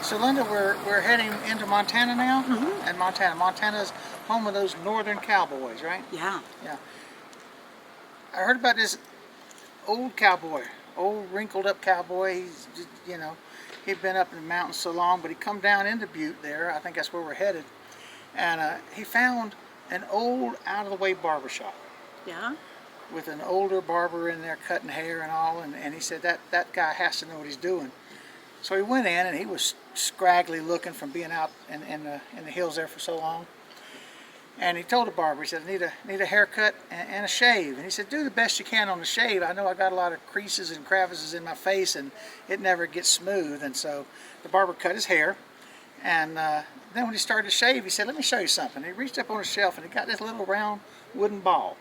So Linda, we're heading into Montana now, and Montana's home of those northern cowboys, right? Yeah. Yeah. I heard about this old cowboy, old wrinkled up cowboy. He's just, he'd been up in the mountains so long, but he come down into Butte there. I think that's where we're headed, and he found an old out of the way barber shop. Yeah. With an older barber in there cutting hair and all, and he said that guy has to know what he's doing. So he went in, and he was scraggly looking from being out in the hills there for so long. And he told the barber, he said, I need a haircut and a shave. And he said, do the best you can on the shave. I know I got a lot of creases and crevices in my face, and it never gets smooth. And so the barber cut his hair, and then when he started to shave, he said, let me show you something. He reached up on a shelf, and he got this little round wooden ball.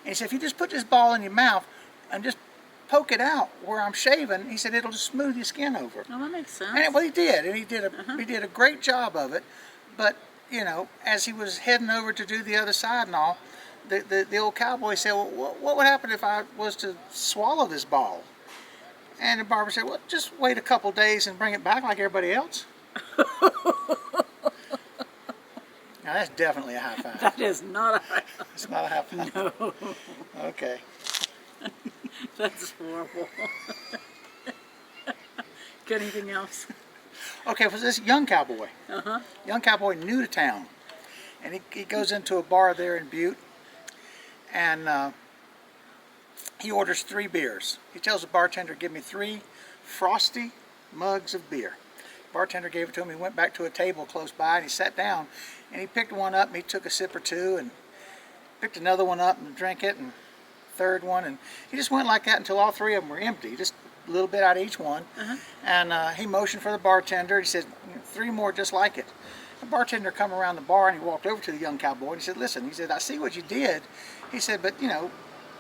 And he said, if you just put this ball in your mouth and just poke it out where I'm shaving, he said, it'll just smooth your skin over. Oh, that makes sense. And well, he did, and he did a great job of it. But as he was heading over to do the other side and all, the old cowboy said, well, what would happen if I was to swallow this ball? And the barber said, well, just wait a couple days and bring it back like everybody else. Now that's definitely a high five. That is not a high five. It's not a high five. No. Okay. That's horrible. Got anything else? Okay, well, this young cowboy. Young cowboy new to town. And he goes into a bar there in Butte, and he orders 3 beers. He tells the bartender, give me 3 frosty mugs of beer. Bartender gave it to him. He went back to a table close by, and he sat down, and he picked one up, and he took a sip or two, and picked another one up and drank it, and third one, and he just went like that until all 3 of them were empty, just a little bit out of each one. And he motioned for the bartender. He said, 3 more just like it. The bartender come around the bar, and he walked over to the young cowboy, and he said, listen, he said, I see what you did. He said, but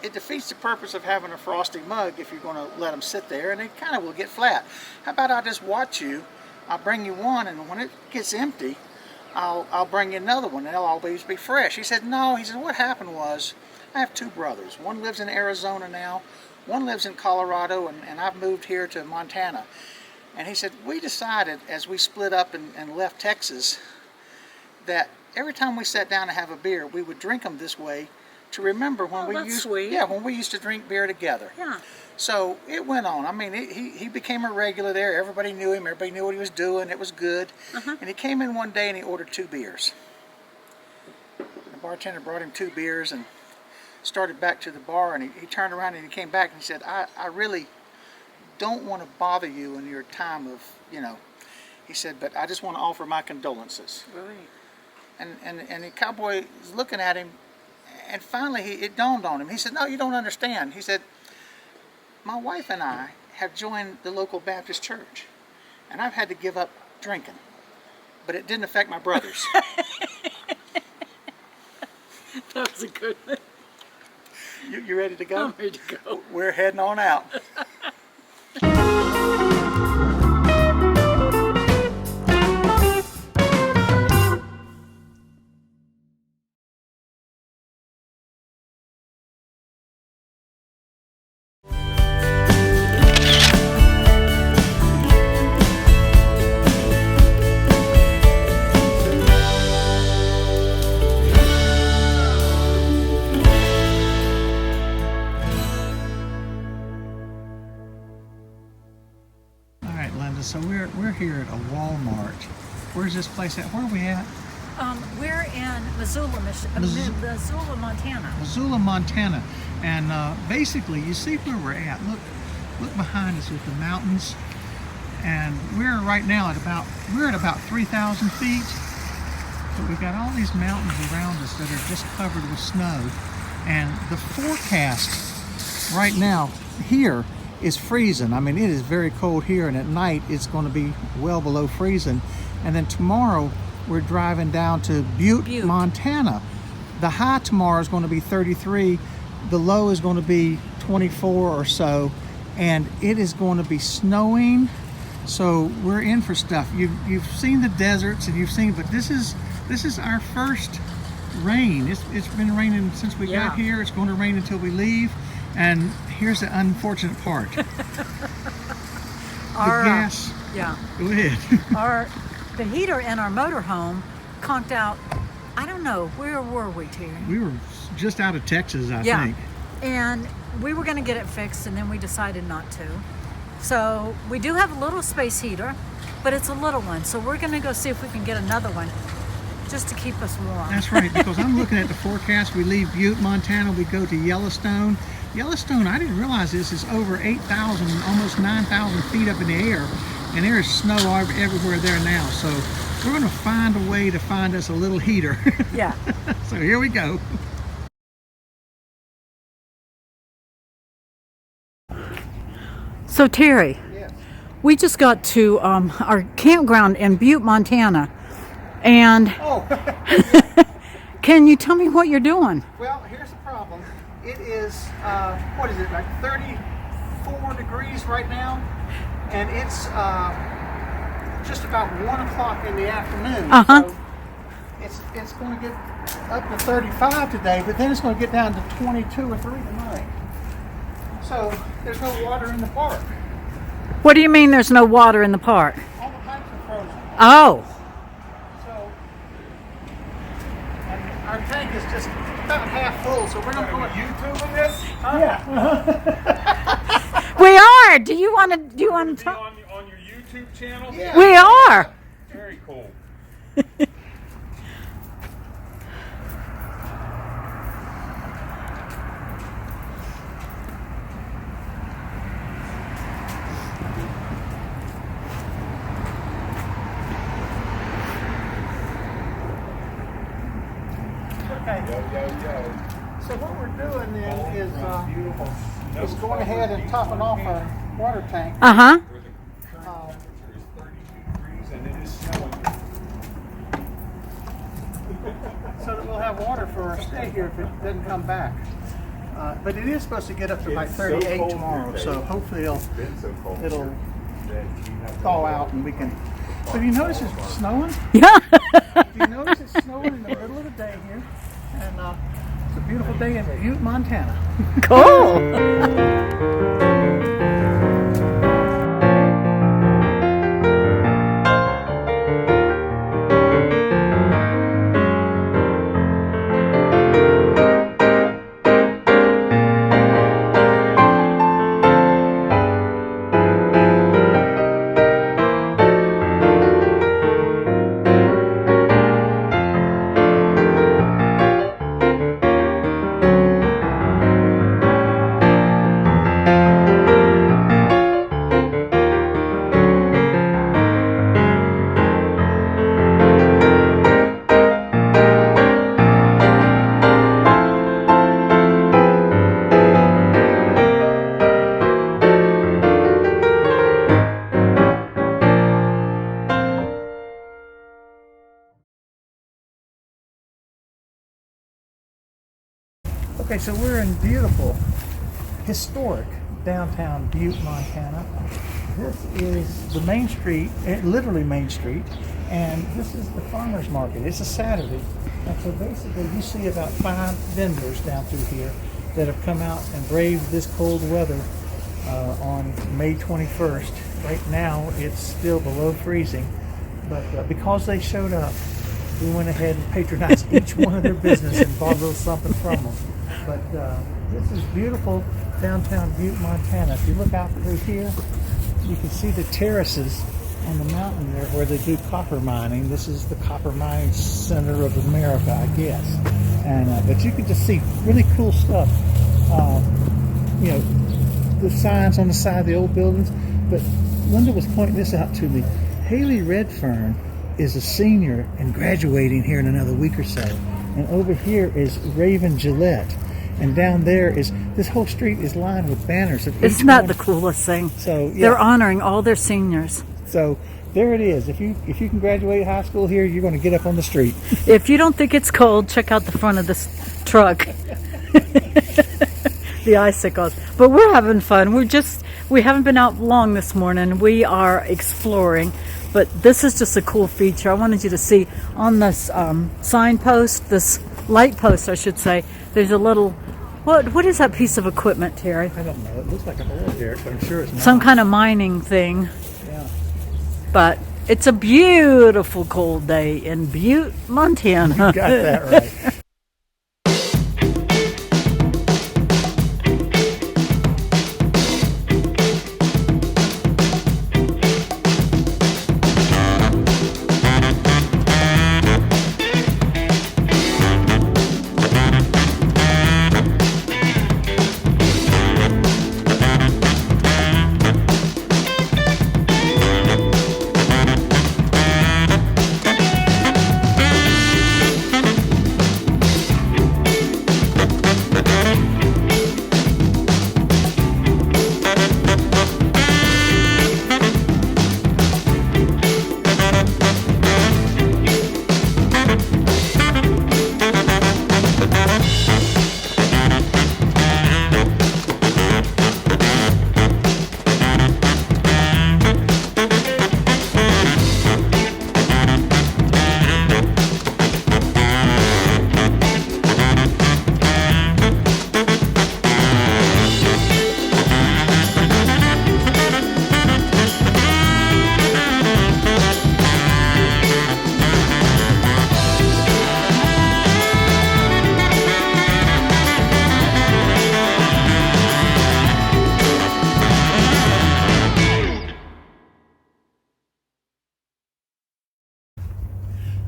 it defeats the purpose of having a frosty mug if you're going to let them sit there, and they kind of will get flat. How about I just watch you? I'll bring you one, and when it gets empty, I'll bring you another one, and they'll always be fresh. He said, no. He said, what happened was, I have 2 brothers. One lives in Arizona now, one lives in Colorado, and I've moved here to Montana. And he said, we decided as we split up and left Texas that every time we sat down to have a beer, we would drink them this way to remember when when we used to drink beer together. Yeah. So it went on. I mean, he became a regular there. Everybody knew him. Everybody knew what he was doing. It was good. And he came in one day and he ordered 2 beers. The bartender brought him 2 beers and started back to the bar. And he turned around and he came back and he said, I really don't want to bother you in your time of, he said, but I just want to offer my condolences. Right. And the cowboy was looking at him, and finally it dawned on him. He said, no, you don't understand. He said, my wife and I have joined the local Baptist church, and I've had to give up drinking, but it didn't affect my brothers. That was a good one. You ready to go? I'm ready to go. We're heading on out. So we're here at a Walmart. Where's this place at? Where are we at? We're in Missoula, Missoula, Montana. Missoula, Montana. And basically, you see where we're at. Look behind us with the mountains. And we're right now at about 3,000 feet. But we've got all these mountains around us that are just covered with snow. And the forecast right now here is freezing. I mean, it is very cold here, and at night it's going to be well below freezing. And then tomorrow we're driving down to Butte, Montana. The high tomorrow is going to be 33. The low is going to be 24 or so, and it is going to be snowing. So we're in for stuff. You've seen the deserts, and but this is our first rain. It's been raining since we got here. It's going to rain until we leave. And here's the unfortunate part. Yeah. Go ahead. The heater in our motorhome conked out. I don't know, where were we, Terry? We were just out of Texas, I Yeah. think. And we were going to get it fixed, and then we decided not to. So we do have a little space heater, but it's a little one. So we're going to go see if we can get another one just to keep us warm. That's right, because I'm looking at the forecast. We leave Butte, Montana. We go to Yellowstone. Yellowstone, I didn't realize this, is over 8,000, almost 9,000 feet up in the air. And there is snow everywhere there now. So we're going to find a way to find us a little heater. Yeah. So here we go. So Terry, Yes. we just got to our campground in Butte, Montana. And Oh, can you tell me what you're doing? well, here's the problem. It is, what is it, like 34 degrees right now? And it's just about 1 o'clock in the afternoon. Uh-huh. So it's going to get up to 35 today, but then it's going to get down to 22 or 3 tonight. So there's no water in the park. What do you mean there's no water in the park? All the pipes are frozen. Oh, So and our tank is just about half full, so we're going to go YouTube with this? Yeah. we are. Do you want to Be talk? on your YouTube channel? Yeah. We are. Very cool. Okay. Yo, yo, yo. So what we're doing then is Beautiful. is going ahead and topping off our water tank. Uh-huh. Where the current temperature is 32 degrees and it is snowing. So that we'll have water for our stay here if it doesn't come back. But it is supposed to get up to like It's so 38 cold tomorrow, here, so Dave. hopefully It's been so cold it'll here that you have to thaw out and we can. So do you notice it's snowing? Yeah. Do you notice it's snowing in the middle of the day here? And it's a beautiful day in Butte, Montana. Cool. Okay, so we're in beautiful, historic downtown Butte, Montana. This is the main street, literally Main Street, and this is the farmer's market. It's a Saturday, and so basically you see about 5 vendors down through here that have come out and braved this cold weather on May 21st. Right now it's still below freezing, but because they showed up, we went ahead and patronized each one of their business and bought a little something from them. But this is beautiful downtown Butte, Montana. If you look out through here, you can see the terraces on the mountain there where they do copper mining. This is the copper mining center of America, I guess. And but you can just see really cool stuff. You know, the signs on the side of the old buildings. But Linda was pointing this out to me. Haley Redfern is a senior and graduating here in another week or so. And over here is Raven Gillette. And down there is, this whole street is lined with banners of each Isn't that one. the coolest thing? So yeah. They're honoring all their seniors. So there it is. If you can graduate high school here, you're going to get up on the street. If you don't think it's cold, check out the front of this truck. The icicles. But we're having fun. We haven't been out long this morning. We are exploring. But this is just a cool feature. I wanted you to see on this signpost, this light post, I should say, there's a little, what is that piece of equipment, Terry? I don't know. It looks like an oil derrick, but I'm sure it's not. Some kind of mining thing. Yeah. but it's a beautiful cold day in Butte, Montana. Got that right.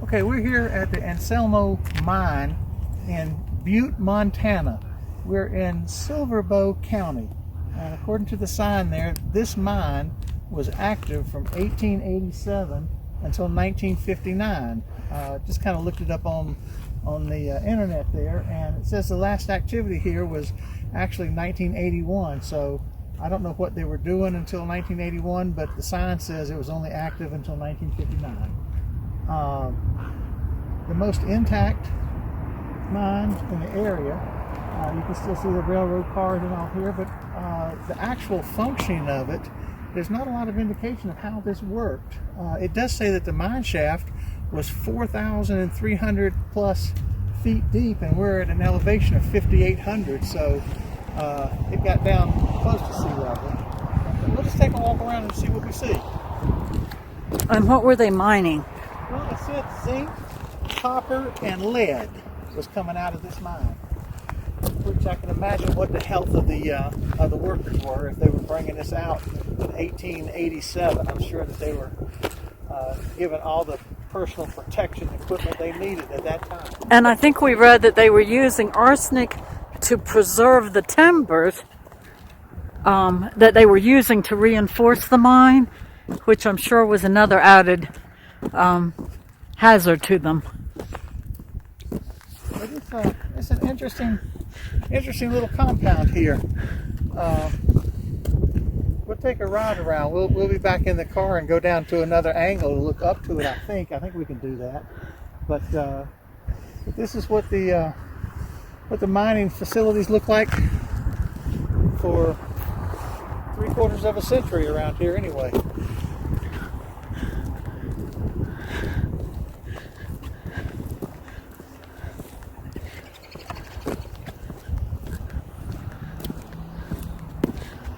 Okay, we're here at the Anselmo Mine in Butte, Montana. We're in Silver Bow County. And according to the sign there, this mine was active from 1887 until 1959. Just kind of looked it up on the internet there, and it says the last activity here was actually 1981. So I don't know what they were doing until 1981, but the sign says it was only active until 1959. The most intact mines in the area. You can still see the railroad cars and all here, but the actual functioning of it, there's not a lot of indication of how this worked. It does say that the mine shaft was 4,300 plus feet deep, and we're at an elevation of 5,800, so it got down close to sea level. But we'll just take a walk around and see what we see. And what were they mining? Well, it said zinc, copper, and lead was coming out of this mine, which I can imagine what the health of the workers were if they were bringing this out in 1887. I'm sure that they were given all the personal protection equipment they needed at that time. And I think we read that they were using arsenic to preserve the timbers that they were using to reinforce the mine, which I'm sure was another added hazard to them. But it's an interesting little compound here. We'll take a ride around. We'll be back in the car and go down to another angle to look up to it. I think we can do that. But this is what the mining facilities look like for 3/4 of a century around here, anyway.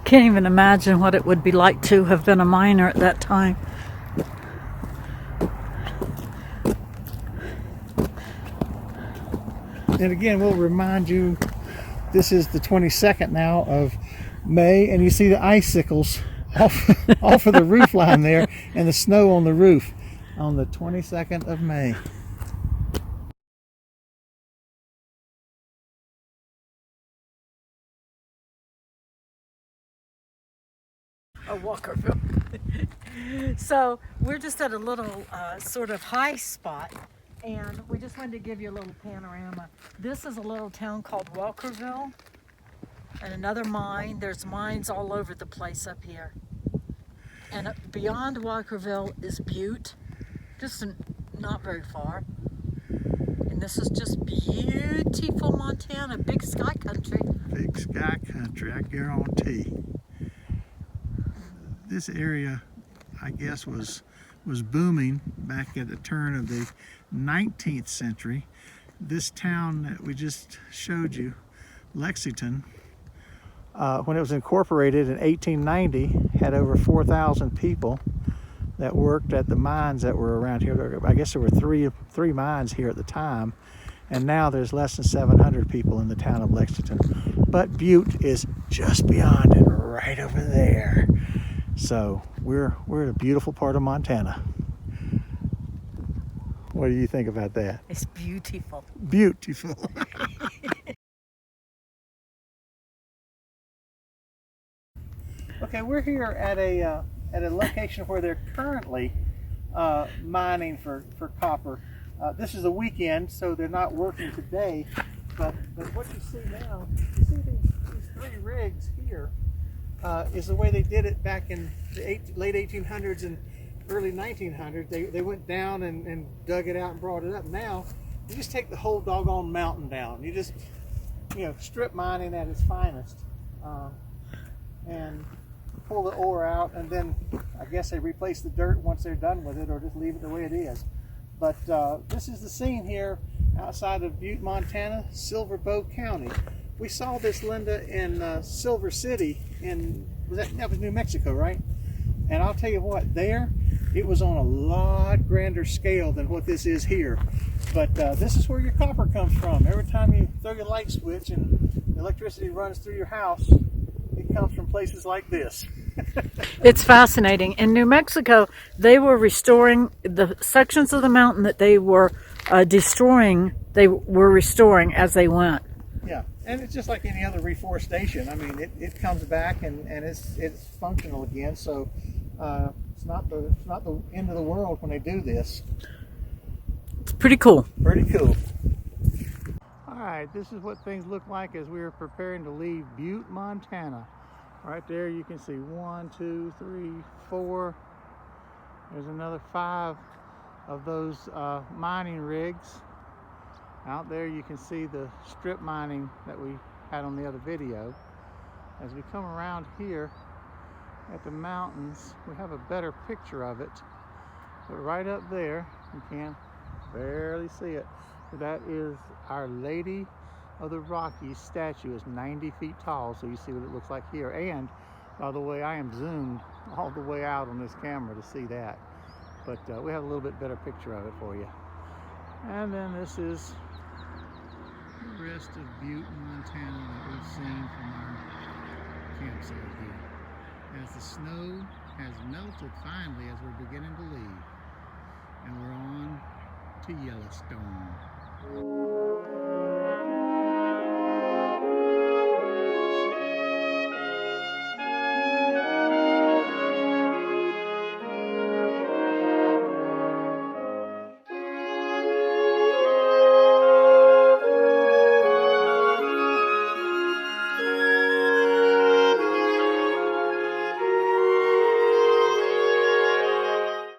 Can't even imagine what it would be like to have been a miner at that time. And again, we'll remind you, this is the 22nd now of May, and you see the icicles off of the roof line there, and the snow on the roof on the 22nd of May. Walkerville. So we're just at a little sort of high spot, and we just wanted to give you a little panorama. This is a little town called Walkerville, and another mine. There's mines all over the place up here. And beyond Walkerville is Butte, just not very far. And this is just beautiful Montana, big sky country. Big sky country, I guarantee. This area, I guess, was booming back at the turn of the 19th century. This town that we just showed you, Lexington, when it was incorporated in 1890, had over 4,000 people. that worked at the mines that were around here. I guess there were three mines here at the time, and now there's less than 700 people in the town of Lexington. But Butte is just beyond it, right over there. So we're in a beautiful part of Montana. What do you think about that? It's beautiful. Beautiful. Okay, we're here at a location where they're currently mining for copper. This is a weekend, so they're not working today. But what you see now, you see these three rigs here, is the way they did it back in the late 1800s and early 1900s. They went down and dug it out and brought it up. Now, you just take the whole doggone mountain down. You just, strip mining at its finest. And pull the ore out, and then I guess they replace the dirt once they're done with it, or just leave it the way it is. But this is the scene here outside of Butte, Montana, Silver Bow County. We saw this, Linda, in Silver City that was New Mexico, right? And I'll tell you what, there it was on a lot grander scale than what this is here. But this is where your copper comes from. Every time you throw your light switch and the electricity runs through your house, it comes from places like this. It's fascinating. In New Mexico, they were restoring the sections of the mountain that they were destroying. They were restoring as they went. Yeah, and it's just like any other reforestation. I mean, it comes back and it's functional again. So it's not the end of the world when they do this. It's pretty cool. Pretty cool. All right, this is what things look like as we are preparing to leave Butte, Montana. Right there you can see 1, 2, 3, 4. There's another 5 of those mining rigs. Out there you can see the strip mining that we had on the other video. As we come around here at the mountains, we have a better picture of it. But right up there, you can barely see it. That is Our Lady of the Rockies statue. Is 90 feet tall, so you see what it looks like here. And by the way, I am zoomed all the way out on this camera to see that. But we have a little bit better picture of it for you. And then this is the rest of Butte, Montana that we've seen from our campsite here. As the snow has melted finally as we're beginning to leave. And we're on to Yellowstone.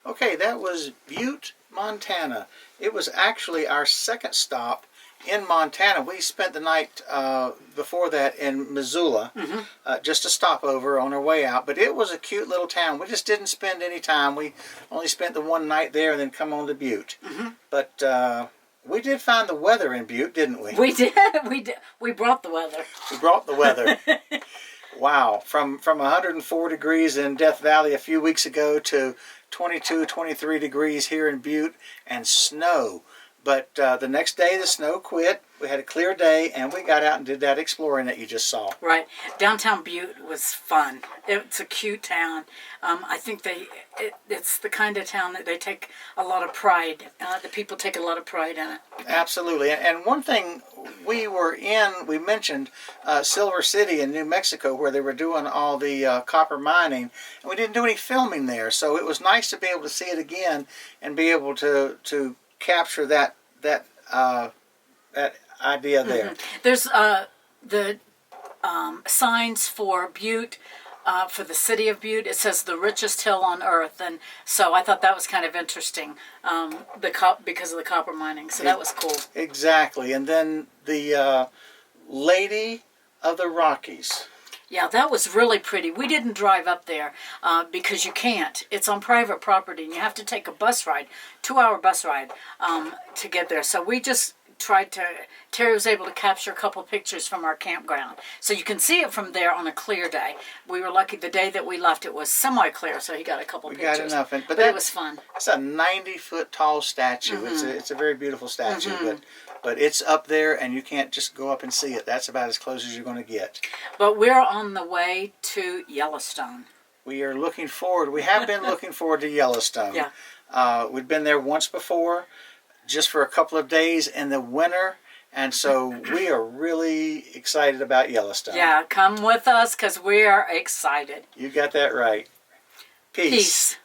Okay, that was Butte, Montana. It was actually our second stop in Montana. We spent the night before that in Missoula, just a stopover on our way out. But it was a cute little town. We just didn't spend any time. We only spent the one night there and then come on to Butte. But we did find the weather in Butte, didn't we? We did. We did. We brought the weather. We brought the weather. Wow, from 104 degrees in Death Valley a few weeks ago to 22, 23 degrees here in Butte, and snow. But the next day the snow quit. We had a clear day, and we got out and did that exploring that you just saw. Right. Downtown Butte was fun. It's a cute town. I think it's the kind of town that they take a lot of pride. The people take a lot of pride in it. Absolutely. And one thing, we mentioned Silver City in New Mexico, where they were doing all the copper mining, and we didn't do any filming there. So it was nice to be able to see it again and be able to capture that idea there. There's the signs for Butte, for the city of Butte. It says the richest hill on earth, and so I thought that was kind of interesting because of the copper mining. So that was cool. Exactly. And then the Lady of the Rockies. Yeah, that was really pretty. We didn't drive up there because you can't. It's on private property, and you have to take a bus ride, 2-hour bus ride to get there. So we just Terry was able to capture a couple pictures from our campground. So you can see it from there on a clear day. We were lucky the day that we left it was semi-clear, so he got a couple pictures. We got enough. But it was fun. It's a 90-foot tall statue. It's a very beautiful statue, but it's up there and you can't just go up and see it. That's about as close as you're going to get. But we're on the way to Yellowstone. We are looking forward. We have been looking forward to Yellowstone. Yeah. We've been there once before, just for a couple of days in the winter, and so we are really excited about Yellowstone. Yeah, come with us because we are excited. You got that right. Peace. Peace.